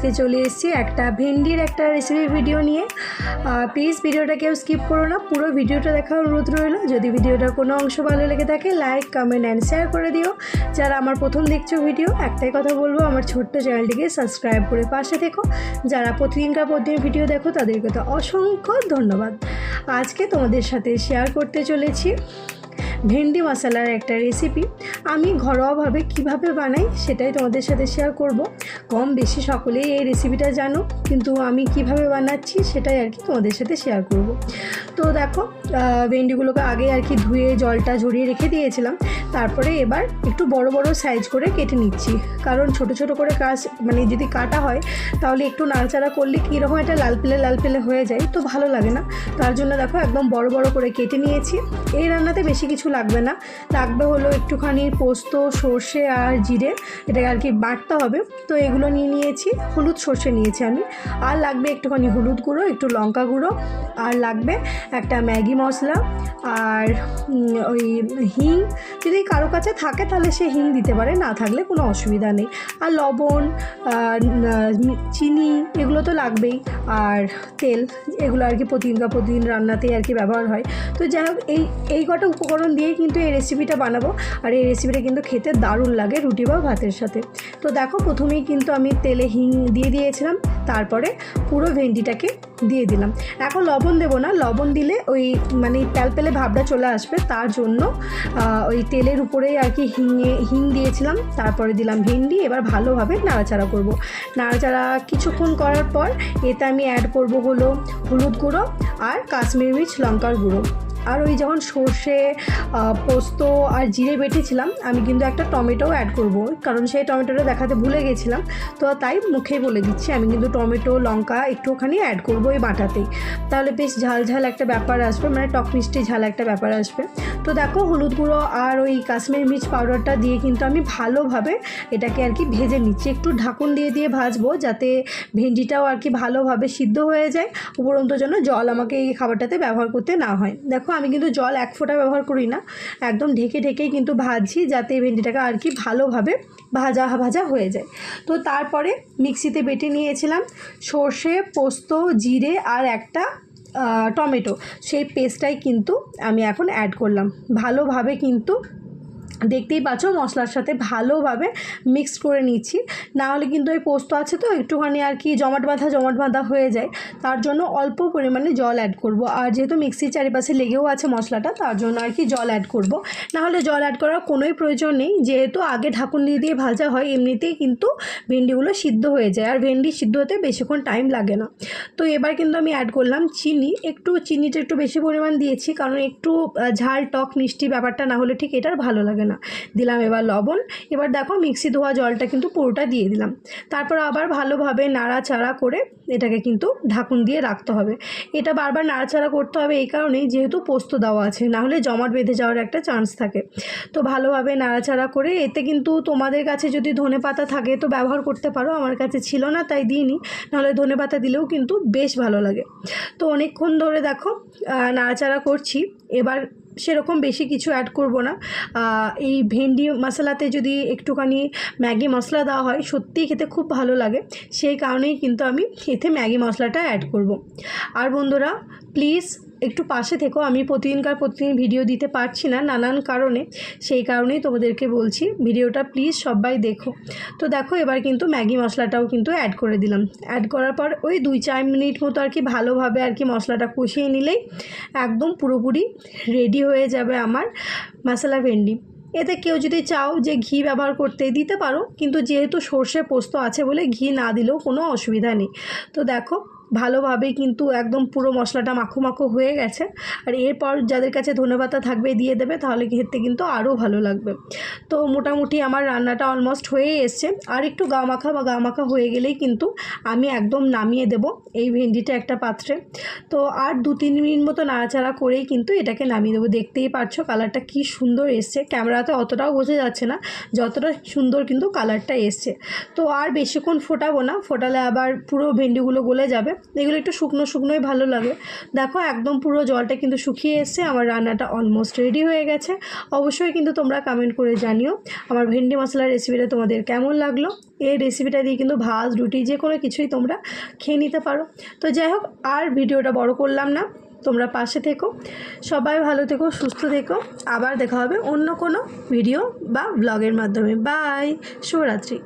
আজকে চলে এসেছি একটা ভেন্ডির একটা রেসিপি ভিডিও নিয়ে। প্লিজ ভিডিওটা কেউ স্কিপ করো না, পুরো ভিডিওটা দেখার অনুরোধ রইল। যদি ভিডিওটার কোনো অংশ ভালো লেগে থাকে লাইক কমেন্ট অ্যান্ড শেয়ার করে দিও। যারা আমার প্রথম দেখছো ভিডিও, একটাই কথা বলবো, আমার ছোট্ট চ্যানেলটিকে সাবস্ক্রাইব করে পাশে থেকো। যারা প্রতিদিন ভিডিও দেখো তাদেরকে তো অসংখ্য ধন্যবাদ। আজকে তোমাদের সাথে শেয়ার করতে চলেছি ভেন্ডি মশলার একটা রেসিপি। আমি ঘরোয়াভাবে কিভাবে বানাই সেটাই তোমাদের সাথে শেয়ার করব। কম বেশি সকলেই এই রেসিপিটা জানো, কিন্তু আমি কিভাবে বানাচ্ছি সেটাই আর কি তোমাদের সাথে শেয়ার করব। তো দেখো, ভেন্ডিগুলোকে আগে আর কি ধুয়ে জলটা ঝরিয়ে রেখে দিয়েছিলাম। তারপরে এবার একটু বড় বড় সাইজ করে কেটে নিচ্ছি, কারণ ছোট ছোট করে যদি কাটা হয় তাহলে একটু নাড়াচাড়া করলে কীরকম একটা লাল পেলে হয়ে যায়, তো ভালো লাগে না। তার জন্য দেখো একদম বড় বড় করে কেটে নিয়েছি। এই রান্নাতে বেশি কিছু লাগবে না, লাগবে হলো একটুখানি পোস্ত, সর্ষে আর জিরে, এটাকে আর কি বাটতে হবে। তো এগুলো নিয়েছি। হলুদ সর্ষে নিয়েছি আমি, আর লাগবে একটুখানি হলুদ গুঁড়ো, একটু লঙ্কা গুঁড়ো, আর লাগবে একটা ম্যাগি মশলা, আর ওই হিং, যদি কারো কাছে থাকে তাহলে সে হিং দিতে পারে, না থাকলে কোনো অসুবিধা নেই। আর লবণ, চিনি, এগুলো তো লাগবেই, আর তেল, এগুলো আর কি প্রতিদিন রান্নাতেই আর কি ব্যবহার হয়। তো যাই হোক, এই কটা উপকরণ দিয়ে কিন্তু এই রেসিপিটা বানাবো। আর এই রেসিপিটা কিন্তু খেতে দারুণ লাগে রুটি বা ভাতের সাথে। তো দেখো, প্রথমেই কিন্তু আমি তেলে হিং দিয়ে দিয়েছিলাম, তারপরে পুরো ভেন্ডিটাকে দিয়ে দিলাম। এখন লবণ দেবো না, লবণ দিলে ওই প্যালপেলে ভাবটা চলে আসবে, তার জন্য ওই তেলের উপরেই আর কি হিং দিয়েছিলাম। তারপরে দিলাম ভেন্ডি। এবার ভালোভাবে নাড়াচাড়া করব। নাড়াচাড়া কিছুক্ষণ করার পর এতে আমি অ্যাড করব হলো হলুদ গুঁড়ো আর কাশ্মীরি মির্চ লঙ্কার গুঁড়ো। আর ওই যখন সর্ষে, পোস্ত আর জিরে বেটেছিলাম, আমি কিন্তু একটা টমেটোও অ্যাড করব, কারণ সেই টমেটোটা দেখাতে ভুলে গেছিলাম। তো তাই মুখেই বলে দিচ্ছি, আমি কিন্তু টমেটো লঙ্কা একটুখানি অ্যাড করবো এই বাটাতেই। তাহলে বেশ ঝাল একটা ব্যাপার আসবে, টক মিষ্টি ঝাল একটা ব্যাপার আসবে। তো দেখো, হলুদ গুঁড়ো আর ওই কাশ্মীরি মির্চ পাউডারটা দিয়ে কিন্তু আমি ভালোভাবে এটাকে আর কি ভেজে নিচ্ছি। একটু ঢাকুন দিয়ে ভাজবো, যাতে ভেন্ডিটাও আর কি ভালোভাবে সিদ্ধ হয়ে যায়। উপরন্ত যেন জল আমাকে এই খাবারটাতে ব্যবহার করতে না হয়। দেখো, আমি কিন্তু জল এক ফোঁটা ব্যবহার করি না, একদম ঢেকেই কিন্তু ভাজছি, যাতে ভেন্ডিটাকে আর কি ভালোভাবে ভাজা হয়ে যায়। তো তারপরে মিক্সিতে বেটে নিয়েছিলাম সর্ষে, পোস্ত, জিরে আর একটা টমেটো, সেই পেস্টটাই কিন্তু আমি এখন অ্যাড করলাম। ভালোভাবে কিন্তু দেখতেই পাচ্ছ মশলার সাথে ভালোভাবে মিক্সড করে নিচ্ছি, না হলে কিন্তু ওই পোস্ত আছে তো একটুখানি আর কি জমাট বাঁধা হয়ে যায়। তার জন্য অল্প পরিমাণে জল অ্যাড করব। আর যেহেতু মিক্সির চারিপাশে লেগেও আছে মশলাটা, তার জন্য আর কি জল অ্যাড করব। না হলে জল অ্যাড করার কোনোই প্রয়োজন নেই, যেহেতু আগে ঢাকুন দিয়ে ভাজা হয়, এমনিতেই কিন্তু ভেন্ডিগুলো সিদ্ধ হয়ে যায়। আর ভেন্ডি সিদ্ধ হতে বেশিক্ষণ টাইম লাগে না। তো এবার কিন্তু আমি অ্যাড করলাম চিনি। চিনিটা একটু বেশি পরিমাণ দিয়েছি, কারণ একটু ঝাল টক মিষ্টি ব্যাপারটা না হলে ঠিক এটার ভালো লাগে না। দিলাম এবার লবণ। এবার দেখো, মিক্সি ধোয়া জলটা কিন্তু পুরোটা দিয়ে দিলাম। তারপর আবার ভালোভাবে নাড়াচাড়া করে এটাকে কিন্তু ঢাকুন দিয়ে রাখতে হবে। এটা বারবার নাড়াচাড়া করতে হবে এই কারণেই, যেহেতু পোস্ত দেওয়া আছে, নাহলে জমাট বেঁধে যাওয়ার একটা চান্স থাকে। তো ভালোভাবে নাড়াচাড়া করে, এতে কিন্তু তোমাদের কাছে যদি ধনেপাতা থাকে তো ব্যবহার করতে পারো, আমার কাছে ছিল না তাই দিইনি, নাহলে ধনেপাতা দিলেও কিন্তু বেশ ভালো লাগে। তো অনেকক্ষণ ধরে দেখো নাড়াচাড়া করছি। এবার সেরকম বেশি কিছু অ্যাড করব না। এই ভেন্ডি মশলাতে যদি একটুখানি ম্যাগি মশলা দেওয়া হয় সত্যিই খেতে খুব ভালো লাগে, সেই কারণেই কিন্তু আমি এতে ম্যাগি মশলাটা অ্যাড করব। আর বন্ধুরা, প্লিজ একটু পাশে থেকো। আমি প্রতিদিন ভিডিও দিতে পারছি না নানান কারণে, সেই কারণেই তোমাদেরকে বলছি ভিডিওটা প্লিজ সবাই দেখো। তো দেখো, এবার কিন্তু ম্যাগি মশলাটাও কিন্তু অ্যাড করে দিলাম। অ্যাড করার পর ওই 2-4 মিনিট মতো আর কি ভালোভাবে আর কি মশলাটা কষিয়ে নিলেই একদম পুরোপুরি রেডি হয়ে যাবে আমার মশলা ভেন্ডি। এতে কেউ যদি চাও যে ঘি ব্যবহার করতে দিতে পারো, কিন্তু যেহেতু সর্ষে পোস্ত আছে বলে ঘি না দিলেও কোনো অসুবিধা নেই। তো দেখো, ভালোভাবে কিন্তু একদম পুরো মশলাটা মাখো হয়ে গেছে। আর এরপর যাদের কাছে ধনেপাতা থাকবে দিয়ে দেবে, তাহলে খেতে কিন্তু আরও ভালো লাগবে। তো মোটামুটি আমার রান্নাটা অলমোস্ট হয়ে এসছে। আর একটু গা মাখা হয়ে গেলেই কিন্তু আমি একদম নামিয়ে দেব এই ভেন্ডিটা একটা পাত্রে। তো আর 2-3 মিনিট মতো নাড়াচাড়া করেই কিন্তু এটাকে নামিয়ে দেবো। দেখতেই পাচ্ছ কালারটা কি সুন্দর এসছে, ক্যামেরাতে অতটাও বোঝা যাচ্ছে না যতটা সুন্দর কিন্তু কালারটা এসছে। তো আর বেশিক্ষণ ফোটাবো না, ফোটালে আবার পুরো ভেন্ডিগুলো গলে যাবে। এগুলো একটু শুকনো শুকনোই ভালো লাগে। দেখো একদম পুরো জলটা কিন্তু শুকিয়ে এসছে, আমার রান্নাটা অলমোস্ট রেডি হয়ে গেছে। অবশ্যই কিন্তু তোমরা কমেন্ট করে জানিও আমার ভেন্ডি মশলার রেসিপিটা তোমাদের কেমন লাগলো। এই রেসিপিটা দিয়ে কিন্তু ভাত রুটি যে কোনো কিছুই তোমরা খেয়ে নিতে পারো। তো যাই হোক, আর ভিডিওটা বড় করলাম না, তোমরা পাশে থেকো, সবাই ভালো থেকো, সুস্থ থেকো। আবার দেখা হবে অন্য কোনো ভিডিও বা ব্লগের মাধ্যমে। বাই, শুভরাত্রি।